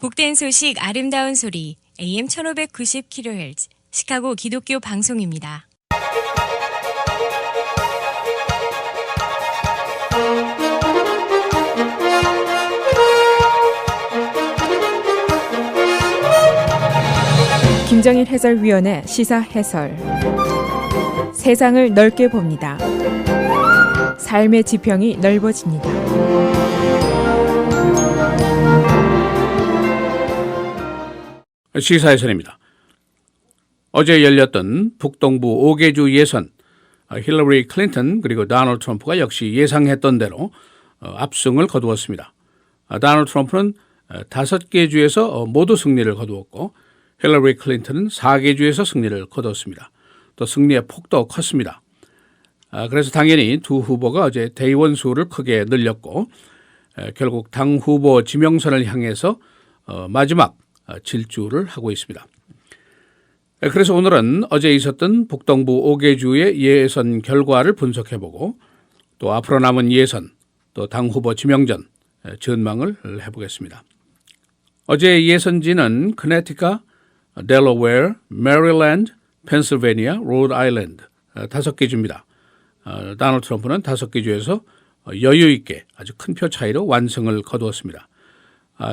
복된 소식 아름다운 소리 AM 1590kHz 시카고 기독교 방송입니다. 김정일 해설위원의 시사 해설. 세상을 넓게 봅니다. 삶의 지평이 넓어집니다. 시사해설입니다. 어제 열렸던 북동부 5개주 예선, 힐러리 클린턴 그리고 도널드 트럼프가 역시 예상했던 대로 압승을 거두었습니다. 도널드 트럼프는 5개 주에서 모두 승리를 거두었고 힐러리 클린턴은 4개 주에서 승리를 거두었습니다. 또 승리의 폭도 컸습니다. 그래서 당연히 두 후보가 어제 대의원 수를 크게 늘렸고 결국 당 후보 지명선을 향해서 마지막 질주를 하고 있습니다. 그래서 오늘은 어제 있었던 북동부 5개 주의 예선 결과를 분석해보고 또 앞으로 남은 예선, 또 당 후보 지명전 전망을 해보겠습니다. 어제 예선지는 커네티컷, 델러웨어, 메리랜드, 펜실베니아, 로드 아일랜드 5개 주입니다. 도널드 트럼프는 5개 주에서 여유 있게 아주 큰 표 차이로 완승을 거두었습니다.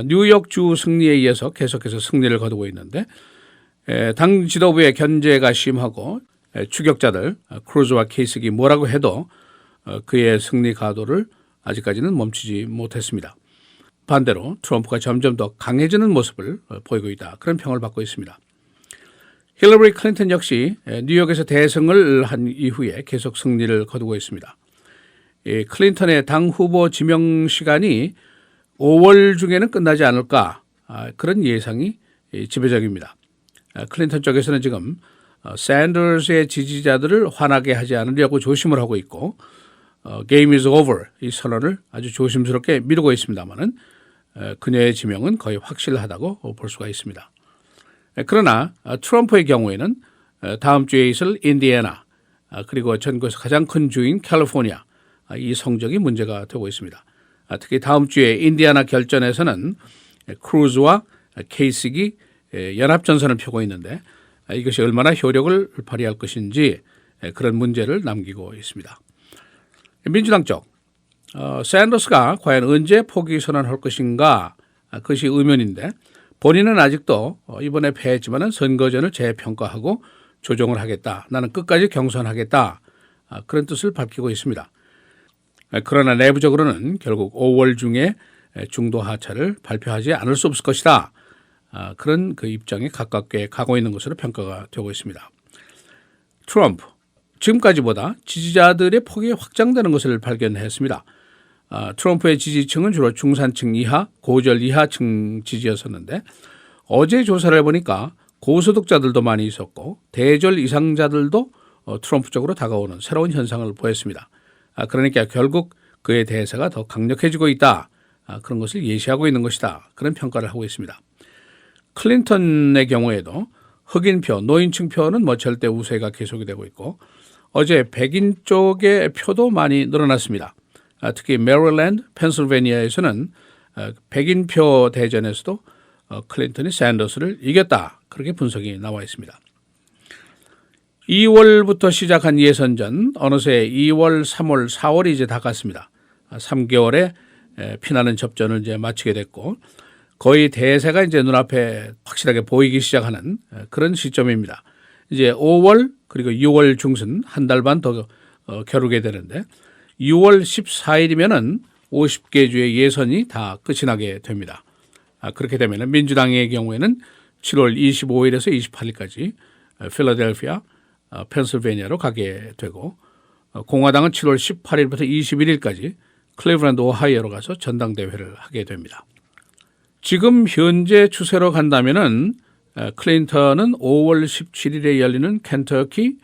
뉴욕주 승리에 이어서 계속해서 승리를 거두고 있는데 당 지도부의 견제가 심하고 추격자들 크루즈와 케이식이 뭐라고 해도 그의 승리 가도를 아직까지는 멈추지 못했습니다. 반대로 트럼프가 점점 더 강해지는 모습을 보이고 있다. 그런 평을 받고 있습니다. 힐러리 클린턴 역시 뉴욕에서 대승을 한 이후에 계속 승리를 거두고 있습니다. 클린턴의 당 후보 지명 시간이 5월 중에는 끝나지 않을까, 그런 예상이 지배적입니다. 클린턴 쪽에서는 지금 샌더스의 지지자들을 화나게 하지 않으려고 조심을 하고 있고 Game is over 이 선언을 아주 조심스럽게 미루고 있습니다만은 그녀의 지명은 거의 확실하다고 볼 수가 있습니다. 그러나 트럼프의 경우에는 다음 주에 있을 인디애나 그리고 전국에서 가장 큰 주인 캘리포니아 이 성적이 문제가 되고 있습니다. 특히 다음 주에 인디애나 결전에서는 크루즈와 케이식이 연합전선을 펴고 있는데 이것이 얼마나 효력을 발휘할 것인지 그런 문제를 남기고 있습니다. 민주당 쪽 샌더스가 과연 언제 포기 선언할 것인가, 그것이 의문인데 본인은 아직도 이번에 패했지만 선거전을 재평가하고 조정을 하겠다, 나는 끝까지 경선하겠다, 그런 뜻을 밝히고 있습니다. 그러나 내부적으로는 결국 5월 중에 중도 하차를 발표하지 않을 수 없을 것이다, 그런 그 입장에 가깝게 가고 있는 것으로 평가가 되고 있습니다. 트럼프, 지금까지보다 지지자들의 폭이 확장되는 것을 발견했습니다. 트럼프의 지지층은 주로 중산층 이하, 고졸 이하층 지지였었는데 어제 조사를 해보니까 고소득자들도 많이 있었고 대졸 이상자들도 트럼프 쪽으로 다가오는 새로운 현상을 보였습니다. 그러니까 결국 그의 대세가 더 강력해지고 있다, 그런 것을 예시하고 있는 것이다, 그런 평가를 하고 있습니다. 클린턴의 경우에도 흑인표, 노인층 표는 절대 우세가 계속이 되고 있고 어제 백인 쪽의 표도 많이 늘어났습니다. 특히 메릴랜드, 펜실베니아에서는 백인표 대전에서도 클린턴이 샌더스를 이겼다, 그렇게 분석이 나와 있습니다. 2월부터 시작한 예선전 어느새 2월, 3월, 4월이 이제 다 갔습니다. 3개월의 피나는 접전을 이제 마치게 됐고 거의 대세가 이제 눈앞에 확실하게 보이기 시작하는 그런 시점입니다. 이제 5월 그리고 6월 중순 한 달 반 더 겨루게 되는데 6월 14일이면은 50개 주의 예선이 다 끝이 나게 됩니다. 그렇게 되면 민주당의 경우에는 7월 25일에서 28일까지 필라델피아, 펜실베니아로 가게 되고 공화당은 7월 18일부터 21일까지 클리브랜드, 오하이오로 가서 전당대회를 하게 됩니다. 지금 현재 추세로 간다면은 클린턴은 5월 17일에 열리는 켄터키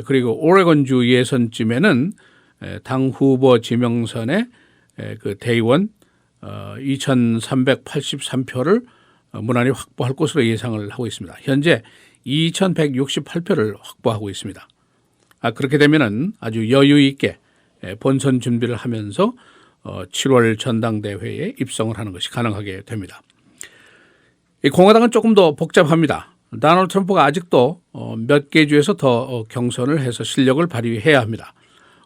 그리고 오레곤주 예선쯤에는 당 후보 지명선의 그 대의원 2,383표를 무난히 확보할 것으로 예상을 하고 있습니다. 현재 2,168표를 확보하고 있습니다. 그렇게 되면은 아주 여유 있게 본선 준비를 하면서 7월 전당대회에 입성을 하는 것이 가능하게 됩니다. 이 공화당은 조금 더 복잡합니다. 도널드 트럼프가 아직도 몇 개 주에서 더 경선을 해서 실력을 발휘해야 합니다.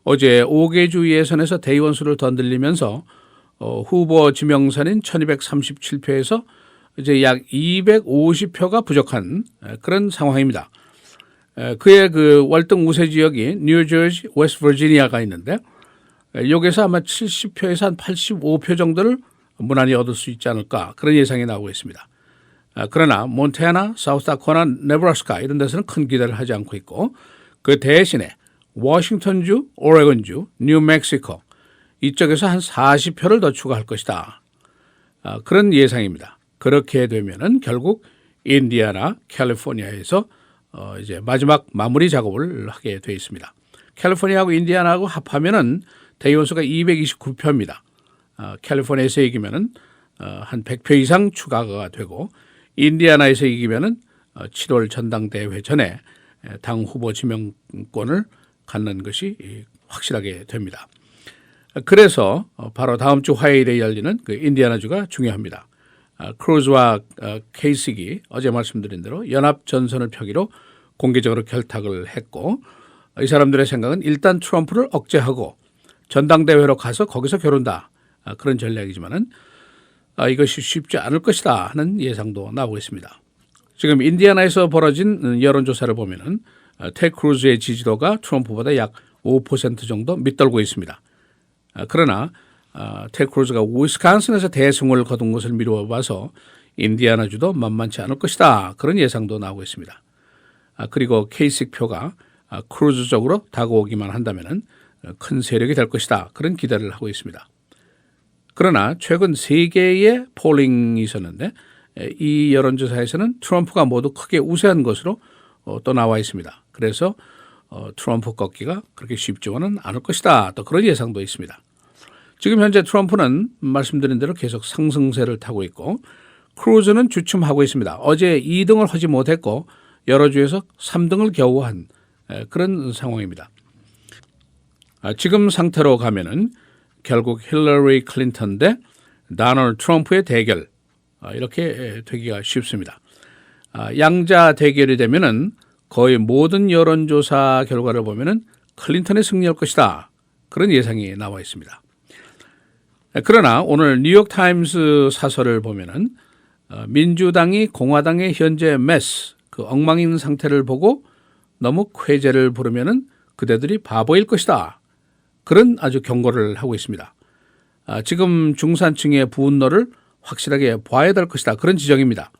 어제 5개 주 예선에서 대의원수를 더 늘리면서 후보 지명선인 1237표에서 이제 약 250표가 부족한 그런 상황입니다. 그의 그 월등 우세 지역이 뉴저지, 웨스트버지니아가 있는데 여기서 아마 70표에서 한 85표 정도를 무난히 얻을 수 있지 않을까 그런 예상이 나오고 있습니다. 그러나 몬태나, 사우스다코나, 네브라스카 이런 데서는 큰 기대를 하지 않고 있고 그 대신에 워싱턴주, 오레곤주, 뉴멕시코 이쪽에서 한 40표를 더 추가할 것이다. 그런 예상입니다. 그렇게 되면은 결국 인디아나, 캘리포니아에서 이제 마지막 마무리 작업을 하게 돼 있습니다. 캘리포니아하고 인디아나하고 합하면은 대의원수가 229표입니다. 캘리포니아에서 이기면은 한 100표 이상 추가가 되고 인디아나에서 이기면은 7월 전당대회 전에 당 후보 지명권을 갖는 것이 확실하게 됩니다. 그래서 바로 다음 주 화요일에 열리는 그 인디아나주가 중요합니다. 크루즈와 케이식이 어제 말씀드린 대로 연합 전선을 펴기로 공개적으로 결탁을 했고 이 사람들의 생각은 일단 트럼프를 억제하고 전당대회로 가서 거기서 겨룬다. 그런 전략이지만은 이것이 쉽지 않을 것이다 하는 예상도 나오고 있습니다. 지금 인디아나에서 벌어진 여론조사를 보면은 테드 크루즈의 지지도가 트럼프보다 약 5% 정도 밑돌고 있습니다. 그러나 테드 크루즈가 위스콘신에서 대승을 거둔 것을 미루어 봐서 인디아나주도 만만치 않을 것이다. 그런 예상도 나오고 있습니다. 그리고 케이식 표가 크루즈 쪽으로 다가오기만 한다면은 큰 세력이 될 것이다. 그런 기대를 하고 있습니다. 그러나 최근 3개의 폴링이 있었는데 이 여론조사에서는 트럼프가 모두 크게 우세한 것으로 또 나와 있습니다. 그래서 트럼프 꺾기가 그렇게 쉽지는 않을 것이다. 또 그런 예상도 있습니다. 지금 현재 트럼프는 말씀드린 대로 계속 상승세를 타고 있고 크루즈는 주춤하고 있습니다. 어제 2등을 하지 못했고 여러 주에서 3등을 겨우 한 그런 상황입니다. 지금 상태로 가면은 결국 힐러리 클린턴 대 도널드 트럼프의 대결 이렇게 되기가 쉽습니다. 양자 대결이 되면은 거의 모든 여론조사 결과를 보면은 클린턴의 승리할 것이다. 그런 예상이 나와 있습니다. 그러나 오늘 뉴욕타임스 사설을 보면은 민주당이 공화당의 현재 메스, 그 엉망인 상태를 보고 너무 쾌재를 부르면은 그대들이 바보일 것이다. 그런 아주 경고를 하고 있습니다. 지금 중산층의 분노를 확실하게 봐야 될 것이다. 그런 지적입니다.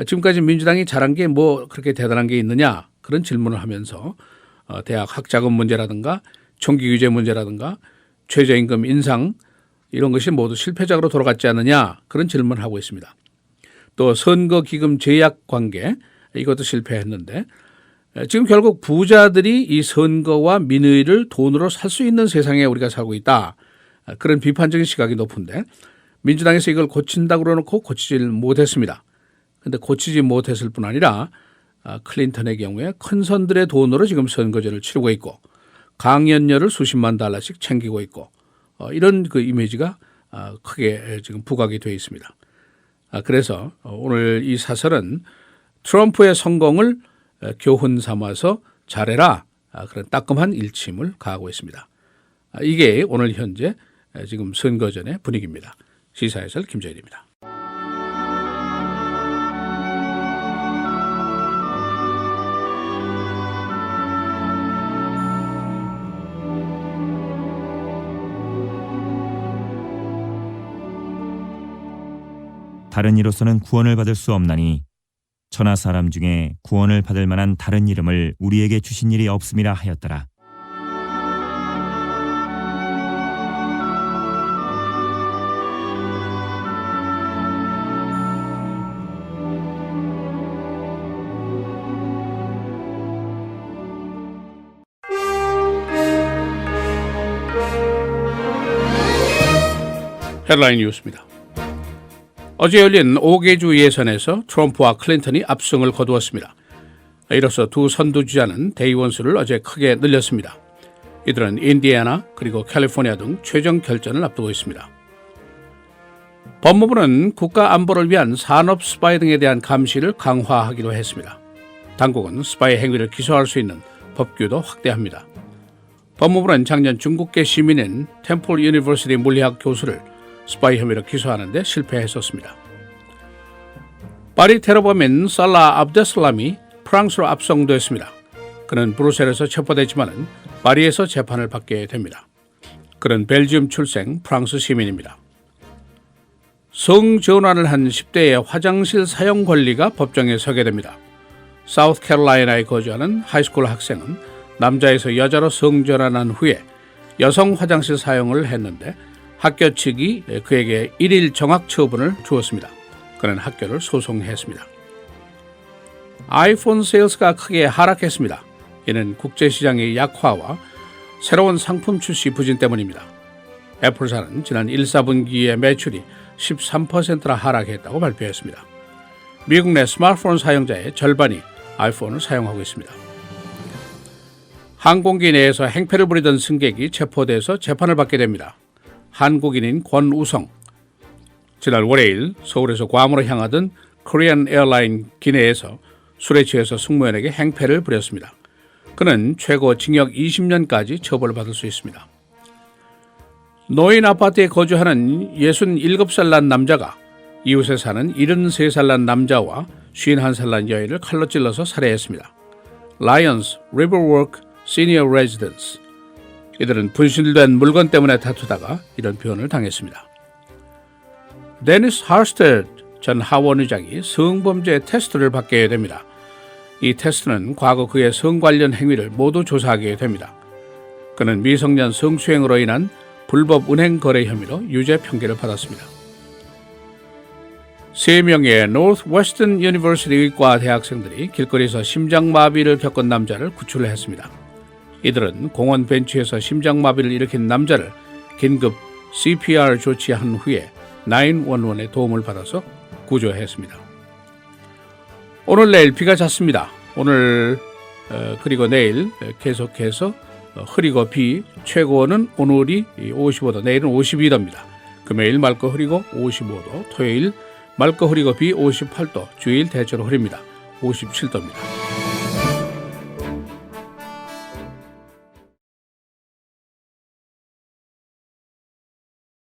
지금까지 민주당이 잘한 게 뭐 그렇게 대단한 게 있느냐 그런 질문을 하면서 대학 학자금 문제라든가 총기 규제 문제라든가 최저임금 인상 이런 것이 모두 실패작으로 돌아갔지 않느냐 그런 질문을 하고 있습니다. 또 선거기금 제약 관계 이것도 실패했는데 지금 결국 부자들이 이 선거와 민의를 돈으로 살 수 있는 세상에 우리가 살고 있다. 그런 비판적인 시각이 높은데 민주당에서 이걸 고친다고 그러놓고 고치질 못했습니다. 그런데 고치지 못했을 뿐 아니라 클린턴의 경우에 큰 선들의 돈으로 지금 선거제를 치르고 있고 강연료를 수십만 달러씩 챙기고 있고 이런 그 이미지가 크게 지금 부각이 되어 있습니다. 그래서 오늘 이 사설은 트럼프의 성공을 교훈 삼아서 잘해라 그런 따끔한 일침을 가하고 있습니다. 이게 오늘 현재 지금 선거전의 분위기입니다. 시사해설 김정일입니다. 다른 이로서는 구원을 받을 수 없나니 천하 사람 중에 구원을 받을 만한 다른 이름을 우리에게 주신 일이 없음이라 하였더라. 헤드라인 뉴스입니다. 어제 열린 5개주 예선에서 트럼프와 클린턴이 압승을 거두었습니다. 이로써 두 선두주자는 대의원 수를 어제 크게 늘렸습니다. 이들은 인디애나 그리고 캘리포니아 등 최종 결전을 앞두고 있습니다. 법무부는 국가 안보를 위한 산업 스파이 등에 대한 감시를 강화하기로 했습니다. 당국은 스파이 행위를 기소할 수 있는 법규도 확대합니다. 법무부는 작년 중국계 시민인 템플 유니버시티 물리학 교수를 스파이 혐의로 기소하는 데 실패했었습니다. 파리 테러범인 살라 압데슬람이 프랑스로 압송됐습니다. 그는 브뤼셀에서 체포됐지만 파리에서 재판을 받게 됩니다. 그는 벨지움 출생 프랑스 시민입니다. 성전환을 한 10대의 화장실 사용 권리가 법정에 서게 됩니다. 사우스캐롤라이나에 거주하는 하이스쿨 학생은 남자에서 여자로 성전환한 후에 여성 화장실 사용을 했는데 학교 측이 그에게 1일 정학 처분을 주었습니다. 그는 학교를 소송했습니다. 아이폰 세일스가 크게 하락했습니다. 이는 국제시장의 약화와 새로운 상품 출시 부진 때문입니다. 애플사는 지난 1, 4분기의 매출이 13%나 하락했다고 발표했습니다. 미국 내 스마트폰 사용자의 절반이 아이폰을 사용하고 있습니다. 항공기 내에서 행패를 부리던 승객이 체포돼서 재판을 받게 됩니다. 한국인인 권우성. 지난 월요일 서울에서 괌으로 향하던 코리안 에어라인 기내에서 술에 취해서 승무원에게 행패를 부렸습니다. 그는 최고 징역 20년까지 처벌받을 수 있습니다. 노인 아파트에 거주하는 67살 난 남자가 이웃에 사는 73살 난 남자와 51살 난 여인을 칼로 찔러서 살해했습니다. 라이언스 리버워크 시니어 레지던스. 이들은 분실된 물건 때문에 다투다가 이런 표현을 당했습니다. 데니스 하스테드 전 하원 의장이 성범죄 테스트를 받게 됩니다. 이 테스트는 과거 그의 성 관련 행위를 모두 조사하게 됩니다. 그는 미성년 성추행으로 인한 불법 은행 거래 혐의로 유죄 판결을 받았습니다. 3명의 노스웨스턴 유니버시티 의과 대학생들이 길거리에서 심장마비를 겪은 남자를 구출했습니다. 이들은 공원 벤치에서 심장마비를 일으킨 남자를 긴급 CPR 조치한 후에 911의 도움을 받아서 구조했습니다. 오늘 내일 비가 잦습니다. 오늘 그리고 내일 계속해서 흐리고 비, 최고는 오늘이 55도, 내일은 52도입니다. 금요일 맑고 흐리고 55도, 토요일 맑고 흐리고 비 58도, 주일 대체로 흐립니다. 57도입니다.